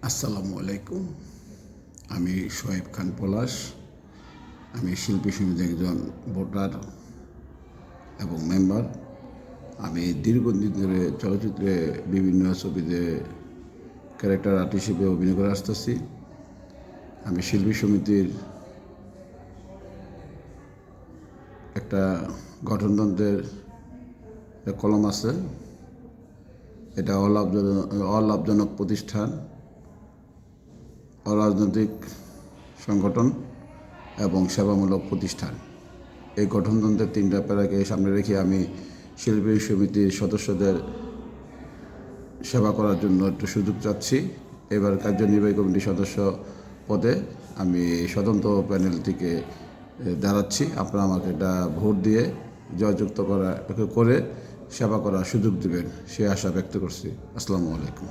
আসসালামু আলাইকুম। আমি শোয়েব খান পলাশ। আমি শিল্পী সমিতির একজন ভোটার এবং মেম্বার। আমি দীর্ঘদিন ধরে চলচ্চিত্রে বিভিন্ন ছবিতে ক্যারেক্টার আর্টিস্ট হিসেবে অভিনয় করে আসতেছি। আমি শিল্পী সমিতির একটা গঠনতন্ত্রের কলম আছে। এটা অলাভজনক প্রতিষ্ঠান, অরাজনৈতিক সংগঠন এবং সেবামূলক প্রতিষ্ঠান। এই গঠনতন্ত্রের 3টা প্যারাকে সামনে রেখে আমি শিল্পী সমিতির সদস্যদের সেবা করার জন্য একটু সুযোগ চাচ্ছি। এবার কার্যনির্বাহী কমিটির সদস্য পদে আমি স্বতন্ত্র প্যানেল থেকে দাঁড়াচ্ছি। আপনারা আমাকে এটা ভোট দিয়ে জয়যুক্ত করে সেবা করার সুযোগ দেবেন, সে আশা ব্যক্ত করছি। আসসালামু আলাইকুম।